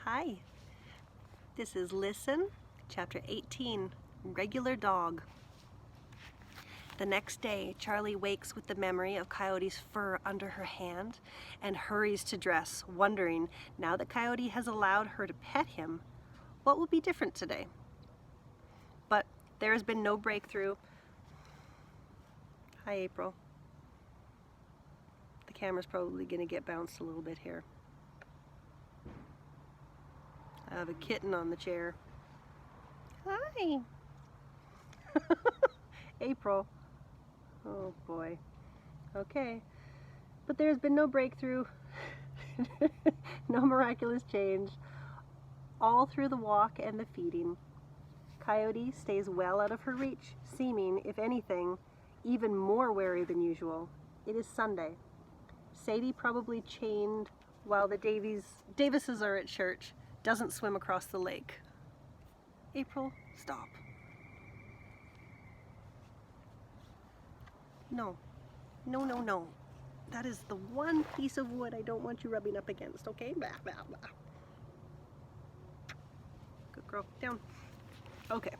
Hi, this is Listen, Chapter 18, Regular Dog. The next day, Charlie wakes with the memory of Coyote's fur under her hand and hurries to dress, wondering, now that Coyote has allowed her to pet him, what will be different today? But there has been no breakthrough. Hi, April. The camera's probably going to get bounced a little bit here. I have a kitten on the chair. Hi. April. Oh boy. Okay. But there's been no breakthrough. No miraculous change. All through the walk and the feeding, Coyote stays well out of her reach, seeming, if anything, even more wary than usual. It is Sunday. Sadie, probably chained while the Davises are at church, doesn't swim across the lake. April, stop. No. No, no, no. That is the one piece of wood I don't want you rubbing up against, okay? Blah, blah, blah. Good girl. Down. Okay.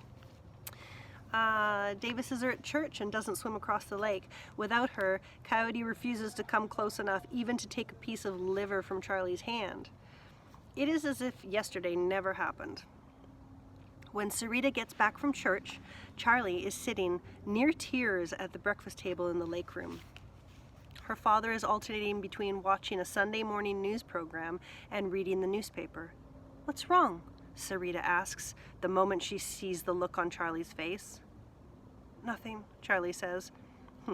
Davises are at church and doesn't swim across the lake. Without her, Coyote refuses to come close enough even to take a piece of liver from Charlie's hand. It is as if yesterday never happened. When Sarita gets back from church, Charlie is sitting near tears at the breakfast table in the lake room. Her father is alternating between watching a Sunday morning news program and reading the newspaper. "What's wrong?" Sarita asks the moment she sees the look on Charlie's face. "Nothing," Charlie says.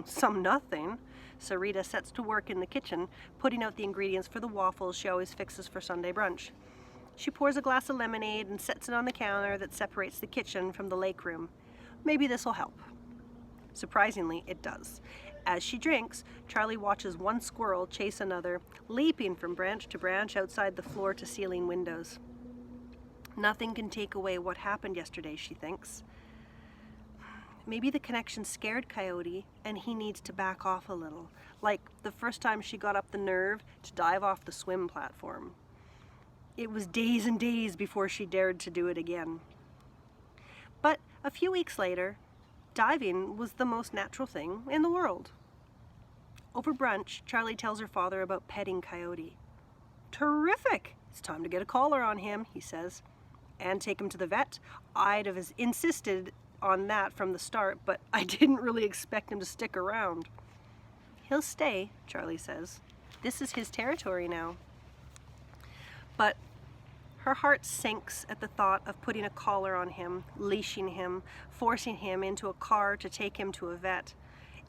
"Some nothing." Sarita sets to work in the kitchen, putting out the ingredients for the waffles she always fixes for Sunday brunch. She pours a glass of lemonade and sets it on the counter that separates the kitchen from the lake room. Maybe this will help. Surprisingly, it does. As she drinks, Charlie watches one squirrel chase another, leaping from branch to branch outside the floor-to-ceiling windows. Nothing can take away what happened yesterday, she thinks. Maybe the connection scared Coyote and he needs to back off a little, like the first time she got up the nerve to dive off the swim platform. It was days and days before she dared to do it again. But a few weeks later, diving was the most natural thing in the world. Over brunch, Charlie tells her father about petting Coyote. "Terrific! It's time to get a collar on him," he says. "And take him to the vet. I'd have insisted on that from the start, but I didn't really expect him to stick around." "He'll stay," Charlie says. "This is his territory now." But her heart sinks at the thought of putting a collar on him, leashing him, forcing him into a car to take him to a vet.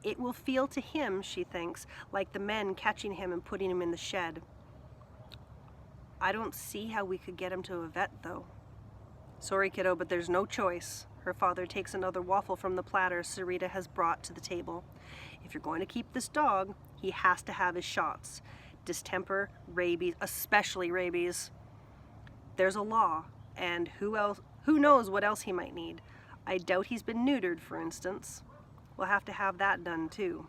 It will feel to him, she thinks, like the men catching him and putting him in the shed. "I don't see how we could get him to a vet, though." "Sorry, kiddo, but there's no choice." Her father takes another waffle from the platter Sarita has brought to the table. "If you're going to keep this dog, he has to have his shots. Distemper, rabies, especially rabies. There's a law, and who knows what else he might need. I doubt he's been neutered, for instance. We'll have to have that done, too."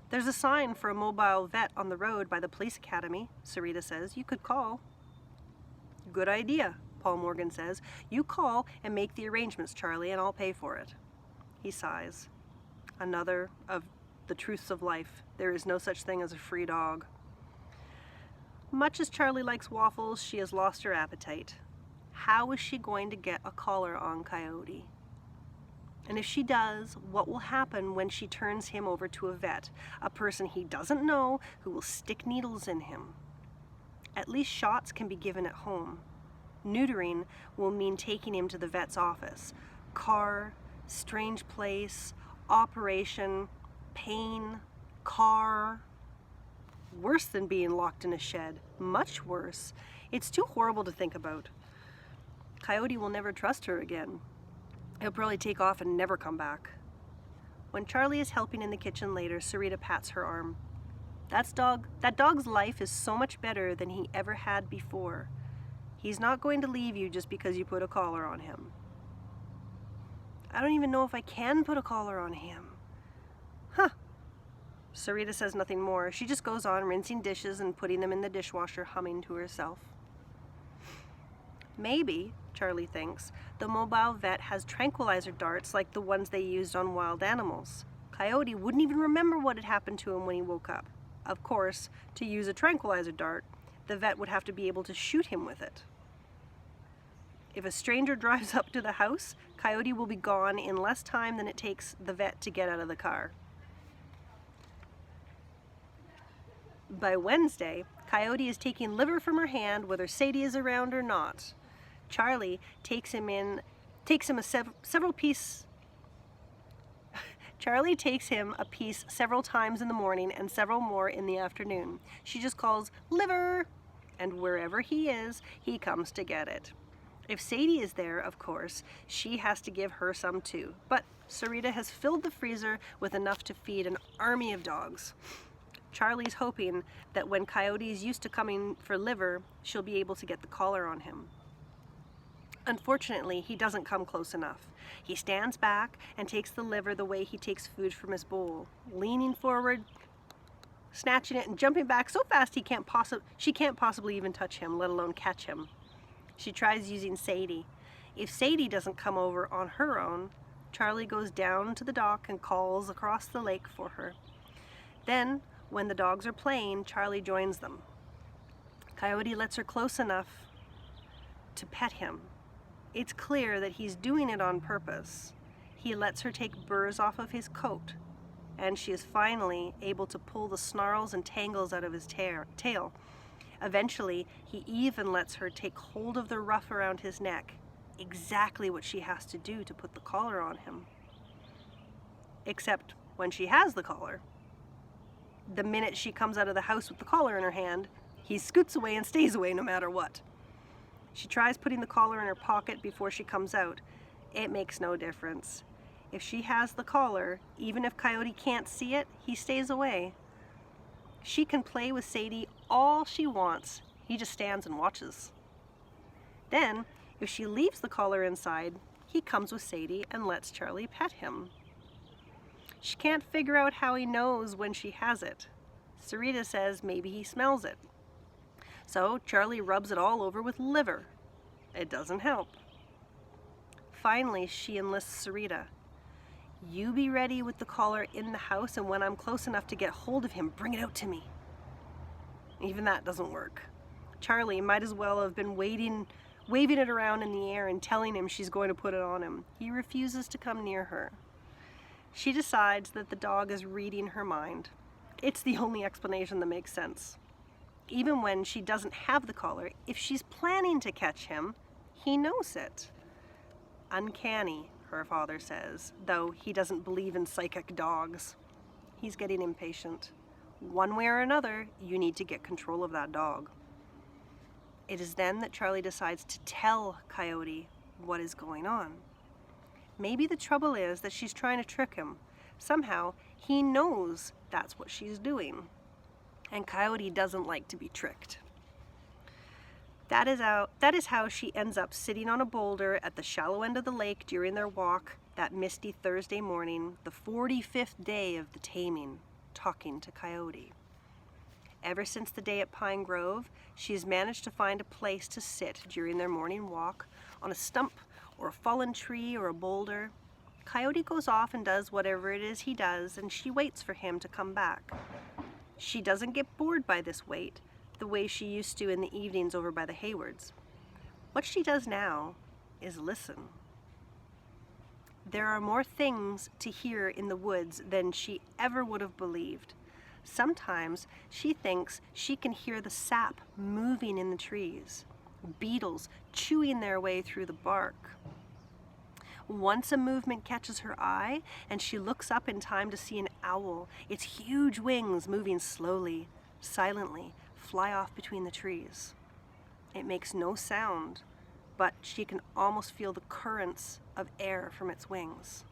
"There's a sign for a mobile vet on the road by the police academy," Sarita says. "You could call." "Good idea," Paul Morgan says. "You call and make the arrangements, Charlie, and I'll pay for it." He sighs. Another of the truths of life. There is no such thing as a free dog. Much as Charlie likes waffles, she has lost her appetite. How is she going to get a collar on Coyote? And if she does, what will happen when she turns him over to a vet, a person he doesn't know who will stick needles in him? At least shots can be given at home. Neutering will mean taking him to the vet's office. Car, strange place, operation, pain, car. Worse than being locked in a shed. Much worse. It's too horrible to think about. Coyote will never trust her again. He'll probably take off and never come back. When Charlie is helping in the kitchen later, Sarita pats her arm. That dog's life is so much better than he ever had before. He's not going to leave you just because you put a collar on him. I don't even know if I can put a collar on him. Huh. Sarita says nothing more. She just goes on rinsing dishes and putting them in the dishwasher, humming to herself. Maybe, Charlie thinks, the mobile vet has tranquilizer darts like the ones they used on wild animals. Coyote wouldn't even remember what had happened to him when he woke up. Of course, to use a tranquilizer dart, the vet would have to be able to shoot him with it. If a stranger drives up to the house, Coyote will be gone in less time than it takes the vet to get out of the car. By Wednesday, Coyote is taking Liver from her hand whether Sadie is around or not. Charlie takes him a piece several times in the morning and several more in the afternoon. She just calls Liver, and wherever he is, he comes to get it. If Sadie is there, of course, she has to give her some too. But Sarita has filled the freezer with enough to feed an army of dogs. Charlie's hoping that when Coyote is used to coming for Liver, she'll be able to get the collar on him. Unfortunately, he doesn't come close enough. He stands back and takes the Liver the way he takes food from his bowl, leaning forward, snatching it and jumping back so fast she can't possibly even touch him, let alone catch him. She tries using Sadie. If Sadie doesn't come over on her own, Charlie goes down to the dock and calls across the lake for her. Then, when the dogs are playing, Charlie joins them. Coyote lets her close enough to pet him. It's clear that he's doing it on purpose. He lets her take burrs off of his coat, and she is finally able to pull the snarls and tangles out of his tail. Eventually, he even lets her take hold of the ruff around his neck, exactly what she has to do to put the collar on him. Except when she has the collar. The minute she comes out of the house with the collar in her hand, he scoots away and stays away no matter what. She tries putting the collar in her pocket before she comes out. It makes no difference. If she has the collar, even if Coyote can't see it, he stays away. She can play with Sadie all she wants. He just stands and watches. Then, if she leaves the collar inside, he comes with Sadie and lets Charlie pet him. She can't figure out how he knows when she has it. Sarita says maybe he smells it. So Charlie rubs it all over with Liver. It doesn't help. Finally, she enlists Sarita. You be ready with the collar in the house, and when I'm close enough to get hold of him, bring it out to me. Even that doesn't work. Charlie might as well have been waving it around in the air and telling him she's going to put it on him. He refuses to come near her. She decides that the dog is reading her mind. It's the only explanation that makes sense. Even when she doesn't have the collar, if she's planning to catch him, he knows it. Uncanny, her father says, though he doesn't believe in psychic dogs. He's getting impatient. One way or another, you need to get control of that dog. It is then that Charlie decides to tell Coyote what is going on. Maybe the trouble is that she's trying to trick him. Somehow, he knows that's what she's doing. And Coyote doesn't like to be tricked. That is how she ends up sitting on a boulder at the shallow end of the lake during their walk that misty Thursday morning, the 45th day of the taming, talking to Coyote. Ever since the day at Pine Grove, she's managed to find a place to sit during their morning walk, on a stump or a fallen tree or a boulder. Coyote goes off and does whatever it is he does, and she waits for him to come back. She doesn't get bored by this wait, the way she used to in the evenings over by the Haywards. What she does now is listen. There are more things to hear in the woods than she ever would have believed. Sometimes she thinks she can hear the sap moving in the trees, beetles chewing their way through the bark. Once a movement catches her eye, and she looks up in time to see an owl, its huge wings moving slowly, silently, fly off between the trees. It makes no sound, but she can almost feel the currents of air from its wings.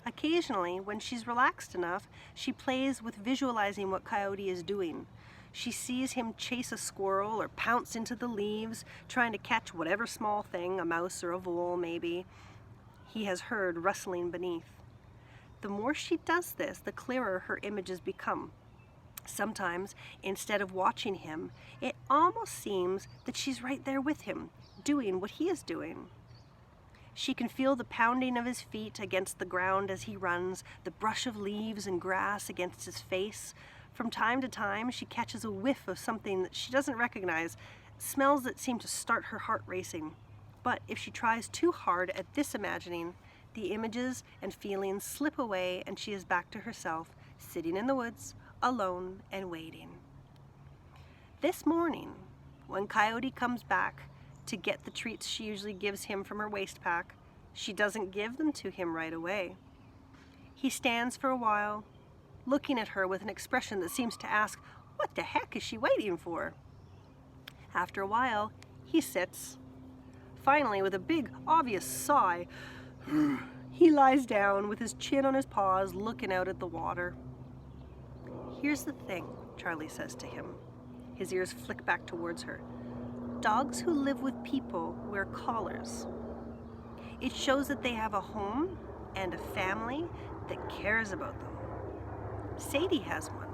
Occasionally, when she's relaxed enough, she plays with visualizing what Coyote is doing. She sees him chase a squirrel or pounce into the leaves, trying to catch whatever small thing, a mouse or a vole maybe, he has heard rustling beneath. The more she does this, the clearer her images become. Sometimes, instead of watching him, it almost seems that she's right there with him, doing what he is doing. She can feel the pounding of his feet against the ground as he runs, the brush of leaves and grass against his face. From time to time, she catches a whiff of something that she doesn't recognize, smells that seem to start her heart racing. But if she tries too hard at this imagining, the images and feelings slip away and she is back to herself, sitting in the woods, alone and waiting. This morning, when Coyote comes back to get the treats she usually gives him from her waste pack, she doesn't give them to him right away. He stands for a while, looking at her with an expression that seems to ask, what the heck is she waiting for? After a while, he sits. Finally, with a big, obvious sigh, he lies down with his chin on his paws, looking out at the water. Here's the thing, Charlie says to him. His ears flick back towards her. Dogs who live with people wear collars. It shows that they have a home and a family that cares about them. Sadie has one,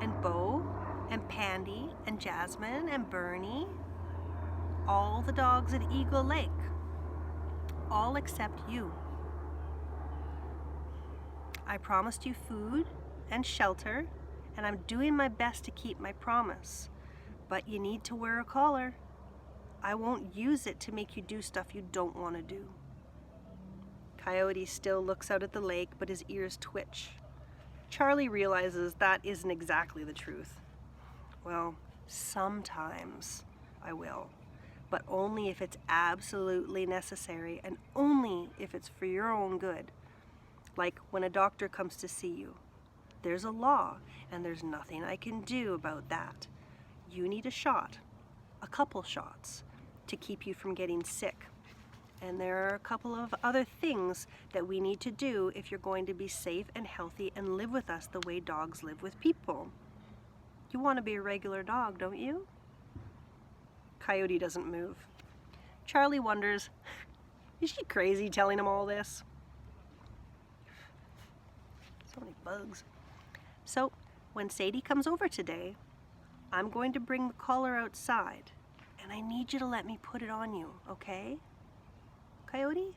and Bo, and Pandy, and Jasmine, and Bernie. All the dogs at Eagle Lake. All except you. I promised you food and shelter, and I'm doing my best to keep my promise. But you need to wear a collar. I won't use it to make you do stuff you don't want to do. Coyote still looks out at the lake, but his ears twitch. Charlie realizes that isn't exactly the truth. Well, sometimes I will, but only if it's absolutely necessary and only if it's for your own good. Like when a doctor comes to see you. There's a law, and there's nothing I can do about that. You need a shot, a couple shots, to keep you from getting sick. And there are a couple of other things that we need to do if you're going to be safe and healthy and live with us the way dogs live with people. You want to be a regular dog, don't you? Coyote doesn't move. Charlie wonders, is she crazy telling him all this? So many bugs. So, when Sadie comes over today, I'm going to bring the collar outside, and I need you to let me put it on you, okay? Coyote?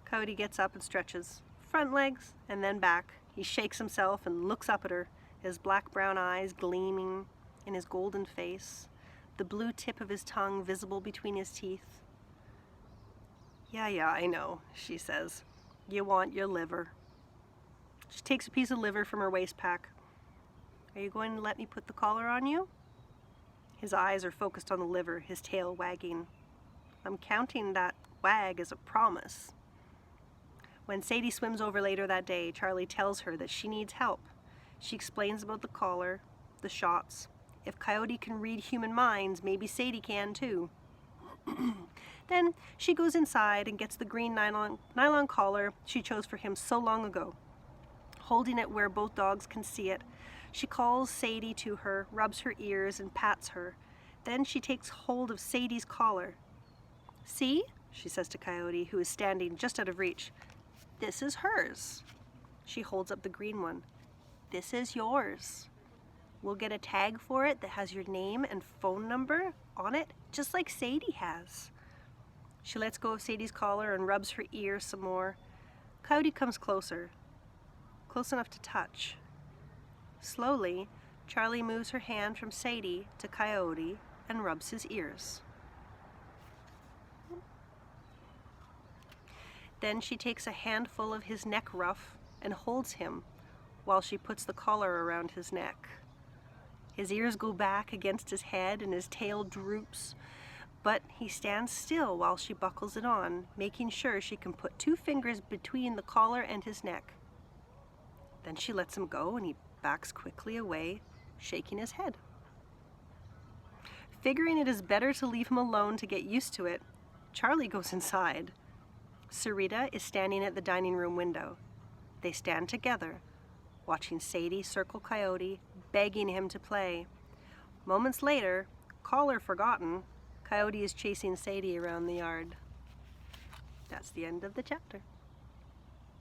Coyote gets up and stretches, front legs and then back. He shakes himself and looks up at her, his black-brown eyes gleaming in his golden face, the blue tip of his tongue visible between his teeth. Yeah, I know, she says. You want your liver. She takes a piece of liver from her waist pack. Are you going to let me put the collar on you? His eyes are focused on the liver, his tail wagging. I'm counting that wag as a promise. When Sadie swims over later that day, Charlie tells her that she needs help. She explains about the collar, the shots. If Coyote can read human minds, maybe Sadie can too. Then she goes inside and gets the green nylon collar she chose for him so long ago. Holding it where both dogs can see it, she calls Sadie to her, rubs her ears, and pats her. Then she takes hold of Sadie's collar. See? She says to Coyote, who is standing just out of reach. This is hers. She holds up the green one. This is yours. We'll get a tag for it that has your name and phone number on it, just like Sadie has. She lets go of Sadie's collar and rubs her ear some more. Coyote comes closer, close enough to touch. Slowly, Charlie moves her hand from Sadie to Coyote and rubs his ears. Then she takes a handful of his neck ruff and holds him while she puts the collar around his neck. His ears go back against his head and his tail droops, but he stands still while she buckles it on, making sure she can put 2 fingers between the collar and his neck. Then she lets him go and he backs quickly away, shaking his head. Figuring it is better to leave him alone to get used to it, Charlie goes inside. Sarita is standing at the dining room window. They stand together, watching Sadie circle Coyote, begging him to play. Moments later, collar forgotten, Coyote is chasing Sadie around the yard. That's the end of the chapter.